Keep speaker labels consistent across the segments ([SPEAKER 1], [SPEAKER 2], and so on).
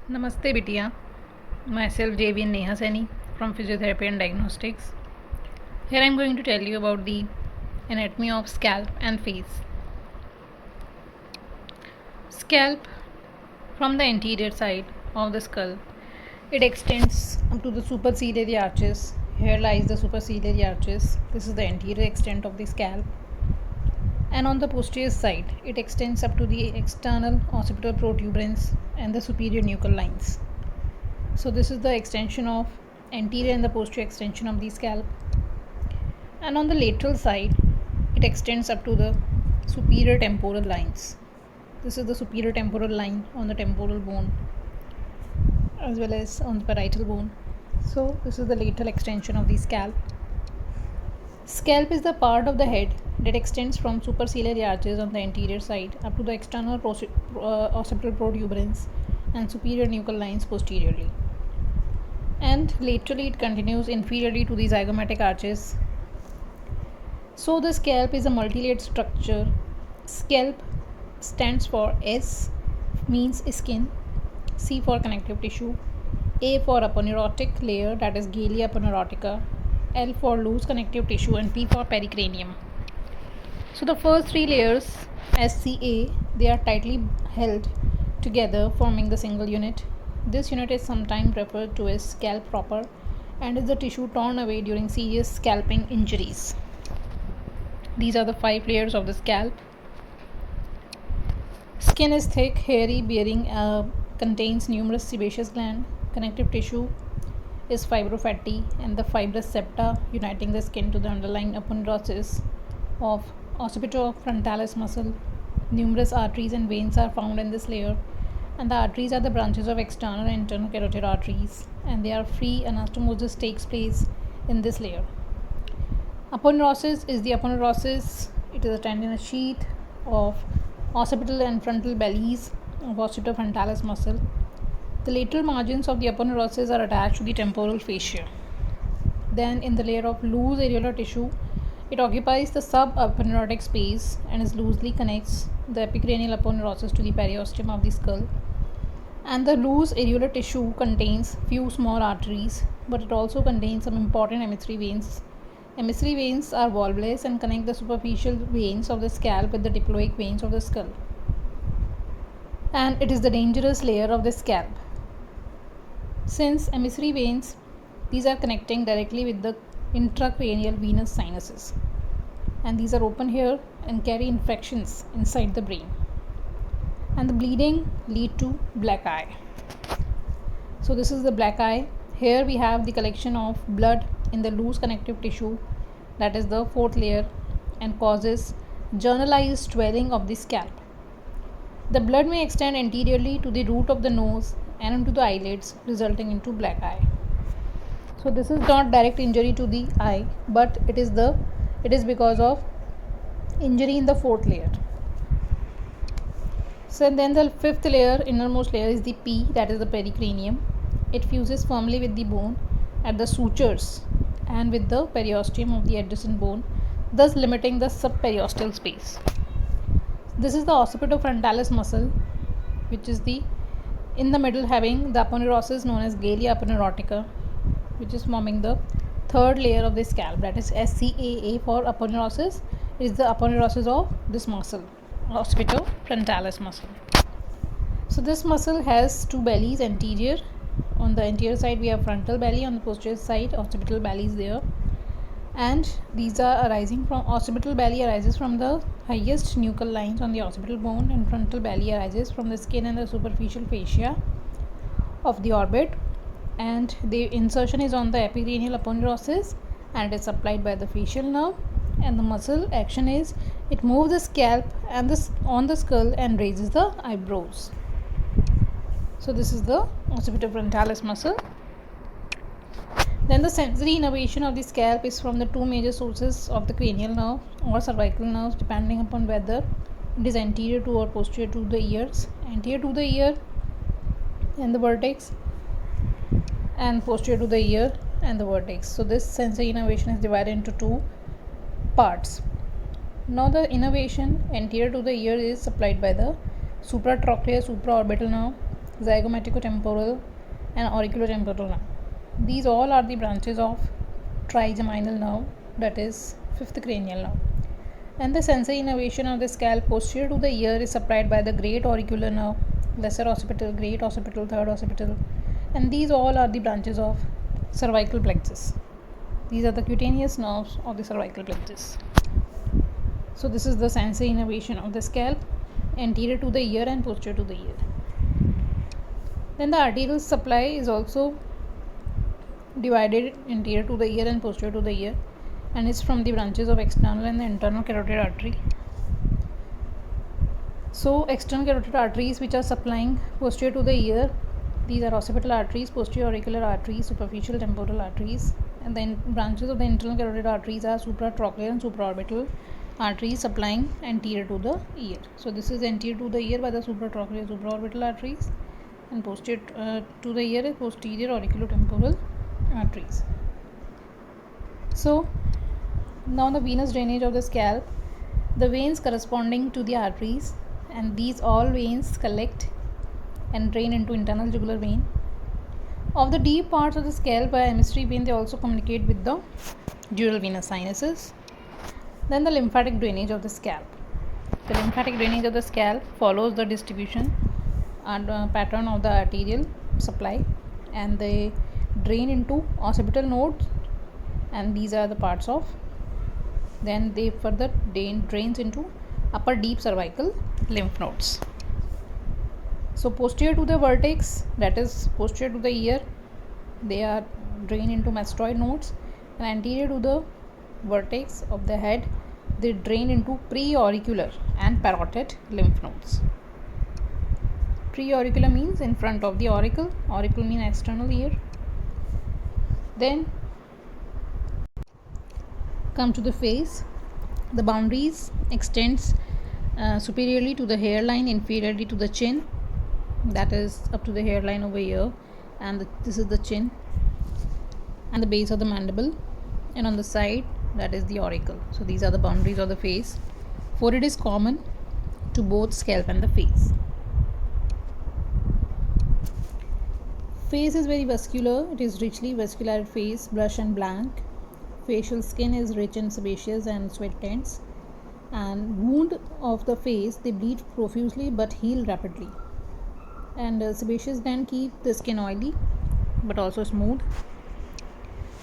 [SPEAKER 1] Namaste Bitia, myself JVN Neha Seni from Physiotherapy and Diagnostics. Here I am going to tell you about the anatomy of scalp and face. Scalp, from the anterior side of the skull, it extends up to the superciliary arches. Here lies the superciliary arches. This is the anterior extent of the scalp. And on the posterior side, it extends up to the external occipital protuberance and the superior nuchal lines. So this is the extension of anterior and the posterior extension of the scalp. And on the lateral side, it extends up to the superior temporal lines. This is the superior temporal line on the temporal bone as well as on the parietal bone. So this is the lateral extension of the scalp. Scalp is the part of the head that extends from superciliary arches on the anterior side up to the external occipital protuberance and superior nuchal lines posteriorly. And laterally it continues inferiorly to the zygomatic arches. So the scalp is a multi-layered structure. Scalp stands for S, means skin, C for connective tissue, A for aponeurotic layer, that is Galea aponeurotica, L for loose connective tissue, and P for pericranium. So the first three layers, SCA, they are tightly held together forming the single unit. This unit is sometimes referred to as scalp proper and is the tissue torn away during serious scalping injuries. These are the 5 layers of the scalp. Skin is thick, hairy, contains numerous sebaceous glands. Connective tissue is fibrofatty and the fibrous septa uniting the skin to the underlying aponeurosis of occipitofrontalis muscle. Numerous arteries and veins are found in this layer, and the arteries are the branches of external and internal carotid arteries, and they are free. Anastomosis takes place in this layer. Aponeurosis is the aponeurosis. It is a tendinous sheath of occipital and frontal bellies of occipitofrontalis muscle. The lateral margins of the aponeurosis are attached to the temporal fascia. Then in the layer of loose areolar tissue, it occupies the subaponeurotic space and is loosely connects the epicranial aponeurosis to the periosteum of the skull. And the loose areolar tissue contains few small arteries, but it also contains some important emissary veins. Emissary veins are valvulous and connect the superficial veins of the scalp with the diploic veins of the skull. And it is the dangerous layer of the scalp. Since emissary veins, these are connecting directly with the intracranial venous sinuses, and these are open here and carry infections inside the brain, and the bleeding lead to black eye. So this is the black eye. Here we have the collection of blood in the loose connective tissue, that is the 4th layer, and causes generalized swelling of the scalp. The blood may extend anteriorly to the root of the nose and into the eyelids, resulting into black eye. So this is not direct injury to the eye, but it is because of injury in the 4th layer. So then the 5th layer, innermost layer, is the P, that is the pericranium. It fuses firmly with the bone at the sutures and with the periosteum of the adjacent bone, thus limiting the subperiosteal space. This is the occipitofrontalis muscle, which is in the middle having the aponeurosis known as Galea aponeurotica, which is forming the 3rd layer of the scalp, that is SCAA for aponeurosis. It is the aponeurosis of this muscle, occipitofrontalis muscle. So this muscle has 2 bellies anterior. On the anterior side we have frontal belly, on the posterior side occipital belly is there, and these are arising from occipital belly arises from the highest nuchal lines on the occipital bone, and frontal belly arises from the skin and the superficial fascia of the orbit, and the insertion is on the epicranial aponeurosis and is supplied by the facial nerve. And the muscle action is it moves the scalp and on the skull and raises the eyebrows. So this is the occipitofrontalis muscle. Then the sensory innervation of the scalp is from the 2 major sources of the cranial nerve or cervical nerves, depending upon whether it is anterior to or posterior to the ears. Anterior to the ear and the vertex, and posterior to the ear and the vertex. So this sensory innervation is divided into 2 parts. Now the innervation anterior to the ear is supplied by the supratrochlear supraorbital nerve, zygomaticotemporal, and auriculotemporal nerve. These all are the branches of trigeminal nerve, that is fifth cranial nerve. And the sensory innervation of the scalp posterior to the ear is supplied by the great auricular nerve, lesser occipital, great occipital, third occipital, and these all are the branches of cervical plexus. These are the cutaneous nerves of the cervical plexus. So this is the sensory innervation of the scalp, anterior to the ear and posterior to the ear. Then the arterial supply is also divided anterior to the ear and posterior to the ear, and is from the branches of external and the internal carotid artery. So external carotid arteries which are supplying posterior to the ear, these are occipital arteries, posterior auricular arteries, superficial temporal arteries, and then branches of the internal carotid arteries are supratrochlear and supraorbital arteries supplying anterior to the ear. So this is anterior to the ear by the supratrochlear supraorbital arteries, and posterior to the ear is posterior auriculotemporal arteries. So now the venous drainage of the scalp, the veins corresponding to the arteries, and these all veins collect and drain into internal jugular vein. Of the deep parts of the scalp by hemispheric vein, they also communicate with the dural venous sinuses. Then the lymphatic drainage of the scalp. The lymphatic drainage of the scalp follows the distribution and pattern of the arterial supply, and they drain into occipital nodes, and these are the parts of, then they further drains into upper deep cervical lymph nodes. So posterior to the vertex, that is posterior to the ear, they are drain into mastoid nodes, and anterior to the vertex of the head, they drain into preauricular and parotid lymph nodes. Preauricular means in front of the auricle, auricle means external ear. Then come to the face. The boundaries extends superiorly to the hairline, inferiorly to the chin, that is up to the hairline over here, and this is the chin and the base of the mandible, and on the side, that is the auricle. So these are the boundaries of the face. Forehead is common to both scalp and the face. Face is very vascular. It is richly vascularized face, blush and blank. Facial skin is rich and sebaceous and sweat glands. And wound of the face, they bleed profusely but heal rapidly. And sebaceous gland keep the skin oily but also smooth.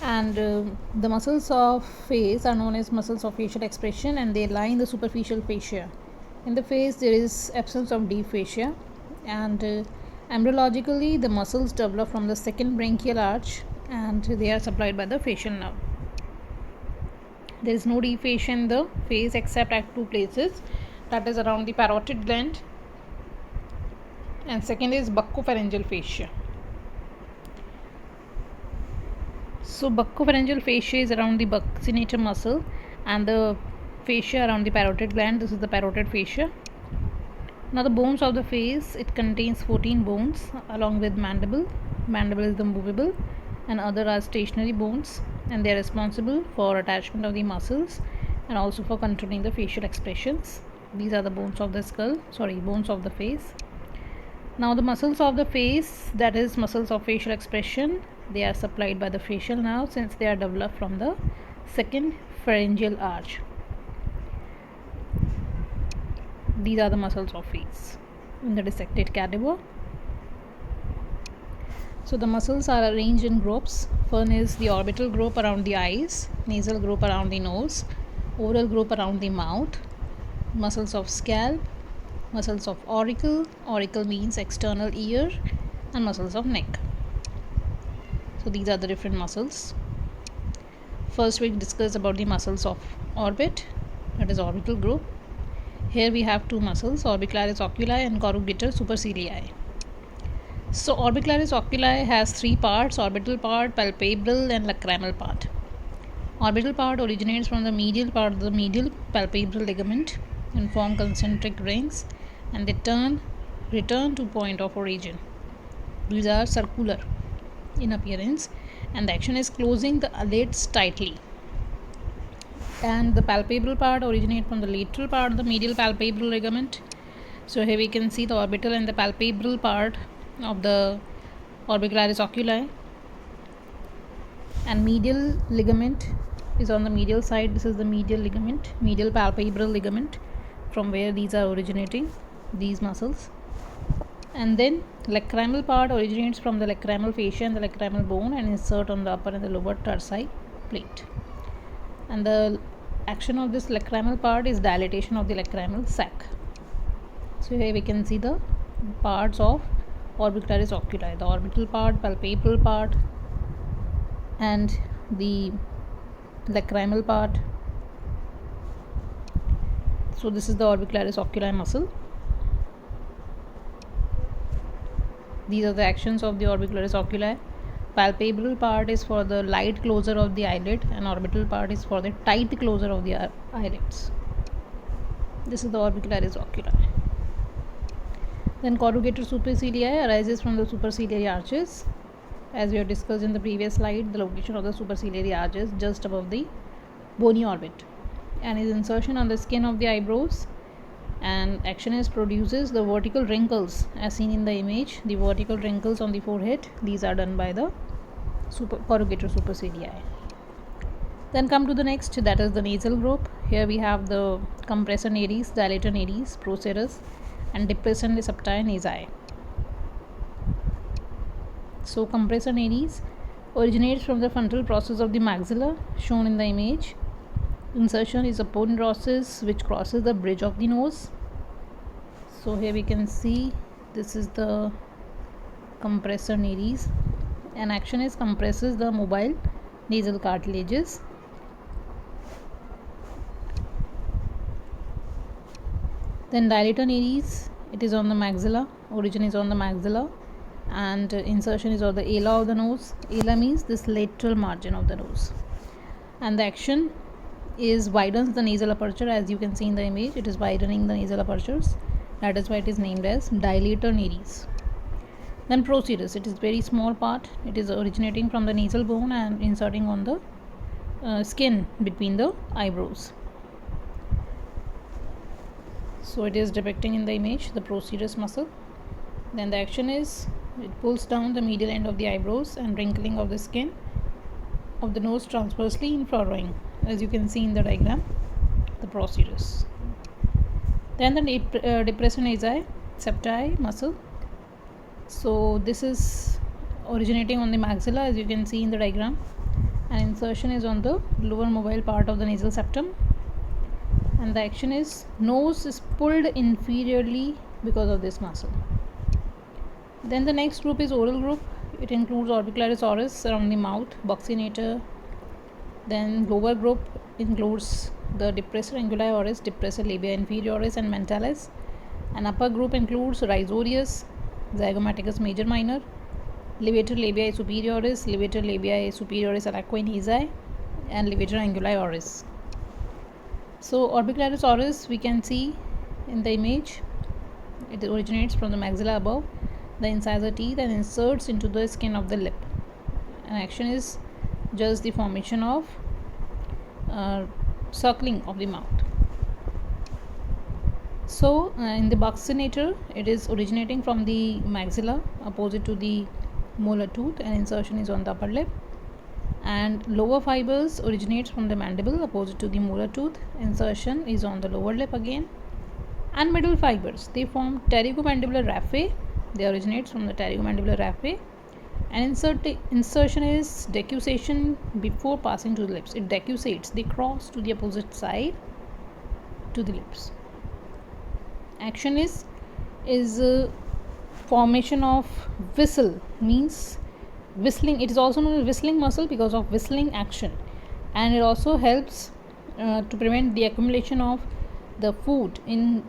[SPEAKER 1] And the muscles of face are known as muscles of facial expression, and they lie in the superficial fascia. In the face, there is absence of deep fascia, and embryologically, the muscles develop from the second branchial arch, and they are supplied by the facial nerve. There is no deep fascia in the face except at two places, that is around the parotid gland, and second is buccopharyngeal fascia. So buccopharyngeal fascia is around the buccinator muscle, and the fascia around the parotid gland. This is the parotid fascia. Now the bones of the face, it contains 14 bones along with mandible. Mandible is the movable, and other are stationary bones, and they are responsible for attachment of the muscles and also for controlling the facial expressions. These are the bones of the bones of the face. Now the muscles of the face, that is muscles of facial expression, they are supplied by the facial nerve since they are developed from the second pharyngeal arch. These are the muscles of face in the dissected cadaver. So the muscles are arranged in groups. One is the orbital group around the eyes, nasal group around the nose, oral group around the mouth, muscles of scalp, muscles of auricle, auricle means external ear, and muscles of neck. So these are the different muscles. First we discuss about the muscles of orbit, that is orbital group. Here we have two muscles, orbicularis oculi and corrugator supercilii. So orbicularis oculi has three parts: orbital part, palpebral, and lacrimal part. Orbital part originates from the medial part of the medial palpebral ligament and form concentric rings, and they return to point of origin. These are circular in appearance, and the action is closing the lids tightly. And the palpebral part originates from the lateral part of the medial palpebral ligament. So here we can see the orbital and the palpebral part of the orbicularis oculi, and medial ligament is on the medial side. This is the medial ligament, medial palpebral ligament, from where these are originating, these muscles. And then lacrimal part originates from the lacrimal fascia and the lacrimal bone and insert on the upper and the lower tarsi plate. And the action of this lacrimal part is dilatation of the lacrimal sac. So here we can see the parts of orbicularis oculi, the orbital part, palpebral part, and the lacrimal part. So this is the orbicularis oculi muscle. These are the actions of the orbicularis oculi. Palpebral part is for the light closure of the eyelid, and orbital part is for the tight closure of the eyelids. This is the orbicularis oculi. Then corrugator supercilii arises from the superciliary arches. As we have discussed in the previous slide, the location of the superciliary arches just above the bony orbit, and its insertion on the skin of the eyebrows, and action is produces the vertical wrinkles as seen in the image. The vertical wrinkles on the forehead, these are done by the corrugator supercilii. Then come to the next, that is the nasal group. Here we have the compressor nares, dilator nares, procerus, and depressor septi nasi. So compressor nares originates from the frontal process of the maxilla shown in the image. Insertion is a aponeurosis which crosses the bridge of the nose. So here we can see this is the compressor nares, and action is compresses the mobile nasal cartilages. Then dilator nares, it is on the maxilla, origin is on the maxilla, and insertion is on the ala of the nose. Ala means this lateral margin of the nose, and the action is widens the nasal aperture. As you can see in the image, it is widening the nasal apertures. That is why it is named as dilator nares. Then procerus, it is very small part. It is originating from the nasal bone and inserting on the skin between the eyebrows. So it is depicting in the image the procerus muscle. Then the action is it pulls down the medial end of the eyebrows and wrinkling of the skin of the nose transversely in furrowing, as you can see in the diagram, the procerus. Then the depressor nasi septi muscle. So this is originating on the maxilla, as you can see in the diagram, and insertion is on the lower mobile part of the nasal septum, and the action is nose is pulled inferiorly because of this muscle. Then the next group is oral group. It includes orbicularis oris around the mouth, buccinator. Then lower group includes the depressor anguli oris, depressor labia inferioris and mentalis, and upper group includes rhizorius, zygomaticus major minor, levator labiae superioris, levator labiae superioris alaquae nasi, and levator anguli oris. So orbicularis oris, we can see in the image, it originates from the maxilla above the incisor teeth and inserts into the skin of the lip, and action is just the formation of circling of the mouth. So in the buccinator, it is originating from the maxilla opposite to the molar tooth, and insertion is on the upper lip. And lower fibers originates from the mandible opposite to the molar tooth, insertion is on the lower lip again. And middle fibers, they form pterygomandibular raphe, they originate from the pterygomandibular raphe, and insertion is decussation before passing to the lips. It decussates, they cross to the opposite side to the lips. Action is formation of whistle, means whistling. It is also known as whistling muscle because of whistling action, and it also helps to prevent the accumulation of the food in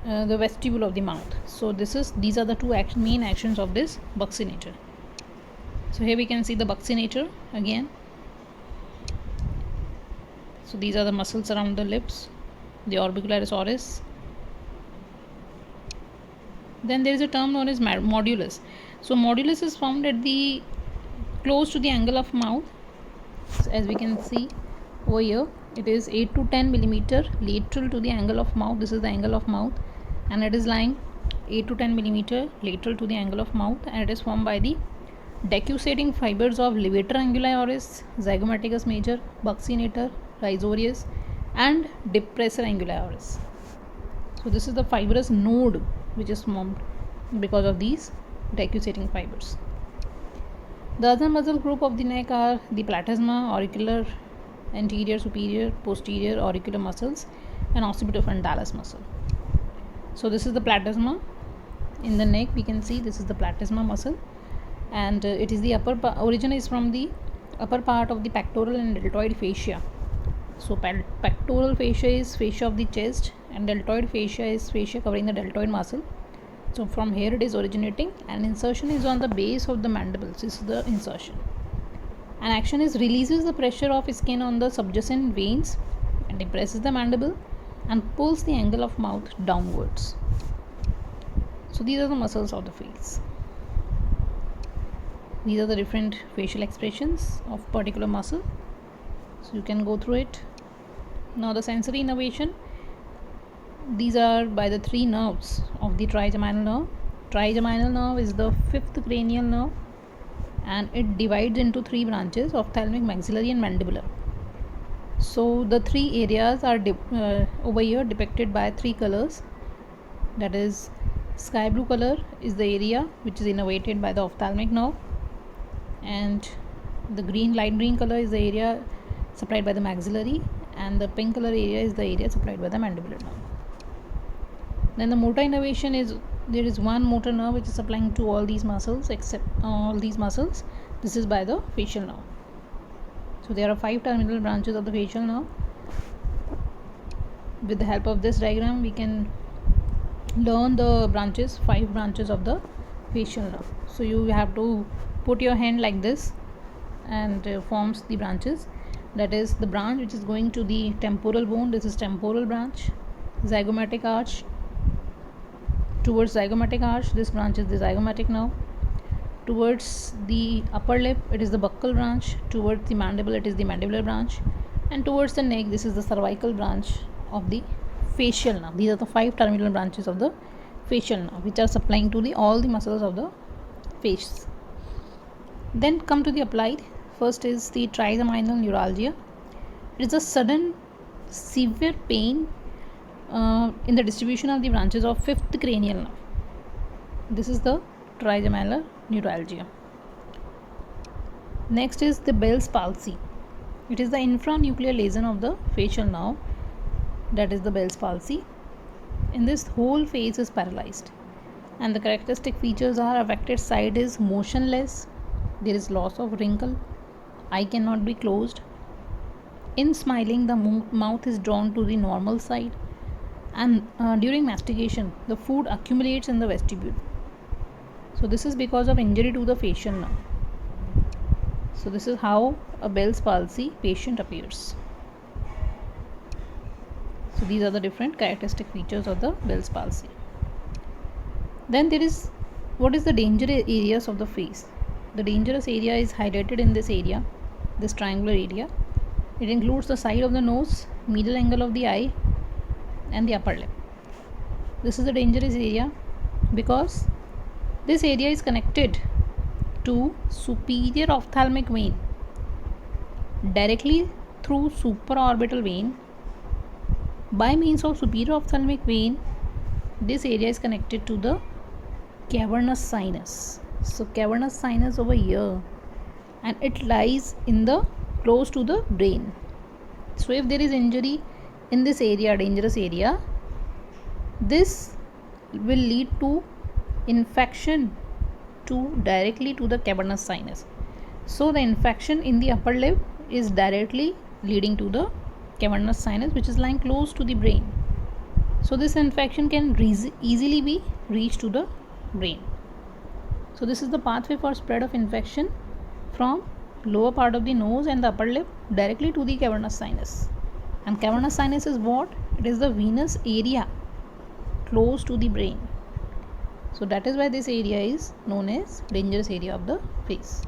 [SPEAKER 1] the vestibule of the mouth. So these are the two main actions of this buccinator. So here we can see the buccinator again. So these are the muscles around the lips, the orbicularis oris. Then there is a term known as modulus. So modulus is found at the close to the angle of mouth. So as we can see over here, it is 8 to 10 millimeter lateral to the angle of mouth. This is the angle of mouth, and it is lying 8 to 10 millimeter lateral to the angle of mouth, and it is formed by the decussating fibers of levator anguli oris, zygomaticus major, buccinator, rhizorius, and depressor anguli oris. So this is the fibrous node which is formed because of these decussating fibers. The other muscle group of the neck are the platysma, auricular, anterior, superior, posterior auricular muscles, and occipitofrontalis muscle. So this is the platysma in the neck. We can see this is the platysma muscle, and it is the origin is from the upper part of the pectoral and deltoid fascia. So pectoral fascia is fascia of the chest, and deltoid fascia is fascia covering the deltoid muscle. So from here it is originating, and insertion is on the base of the mandible. This is the insertion. And action is releases the pressure of skin on the subjacent veins and depresses the mandible and pulls the angle of mouth downwards. So these are the muscles of the face. These are the different facial expressions of particular muscle. So you can go through it. Now the sensory innervation. These are by the three nerves of the trigeminal nerve. Trigeminal nerve is the fifth cranial nerve, and it divides into three branches: ophthalmic, maxillary, and mandibular. So the three areas are over here depicted by three colors. That is, sky blue color is the area which is innervated by the ophthalmic nerve, and the light green color is the area supplied by the maxillary, and the pink color area is the area supplied by the mandibular nerve. Then the motor innervation is, there is one motor nerve which is supplying to all these muscles except all these muscles. This is by the facial nerve. So there are 5 terminal branches of the facial nerve. With the help of this diagram we can learn the 5 branches of the facial nerve. So you have to put your hand like this and forms the branches. That is the branch which is going to the temporal bone. This is temporal branch. Zygomatic arch, towards zygomatic arch, this branch is the zygomatic nerve. Towards the upper lip, it is the buccal branch. Towards the mandible, it is the mandibular branch. And towards the neck, this is the cervical branch of the facial nerve. These are the 5 terminal branches of the facial nerve which are supplying to all the muscles of the face. Then come to the applied. First is the trigeminal neuralgia. It is a sudden severe pain in the distribution of the branches of 5th cranial nerve. This is the trigeminal neuralgia. Next is the Bell's palsy. It is the infranuclear lesion of the facial nerve. That is the Bell's palsy. In this, whole face is paralyzed, and the characteristic features are: affected side is motionless, there is loss of wrinkle, eye cannot be closed. In smiling, the mouth is drawn to the normal side, and during mastication the food accumulates in the vestibule. So this is because of injury to the facial nerve. So this is how a Bell's palsy patient appears. So these are the different characteristic features of the Bell's palsy. Then there is, what is the dangerous areas of the face? The dangerous area is highlighted in this area, this triangular area. It includes the side of the nose, middle angle of the eye, and the upper lip. This is the dangerous area because this area is connected to superior ophthalmic vein directly through supraorbital vein. By means of superior ophthalmic vein, this area is connected to the cavernous sinus. So cavernous sinus over here, and it lies in the close to the brain. So if there is injury in this area, dangerous area, this will lead to infection directly to the cavernous sinus. So the infection in the upper lip is directly leading to the cavernous sinus, which is lying close to the brain. So this infection can easily be reached to the brain. So this is the pathway for spread of infection from lower part of the nose and the upper lip directly to the cavernous sinus. And cavernous sinus is what? It is the venous area close to the brain. So that is why this area is known as dangerous area of the face.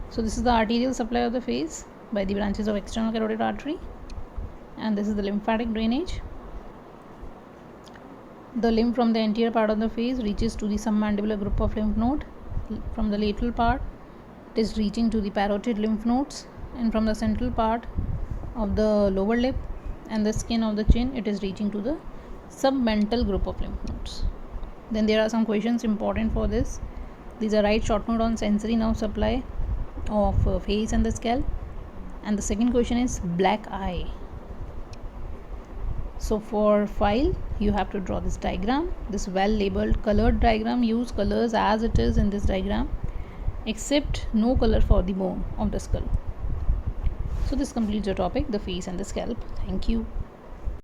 [SPEAKER 1] So this is the arterial supply of the face by the branches of external carotid artery, and this is the lymphatic drainage. The limb from the anterior part of the face reaches to the submandibular group of lymph node. From the lateral part, it is reaching to the parotid lymph nodes, and from the central part of the lower lip and the skin of the chin, it is reaching to the submental group of lymph nodes. Then there are some questions important for this. These are right short note on sensory nerve supply of face and the scalp, and the second question is black eye. So for file, you have to draw this diagram, this well labeled colored diagram. Use colors as it is in this diagram, except no color for the bone of the skull. So this completes the topic, the face and the scalp. Thank you.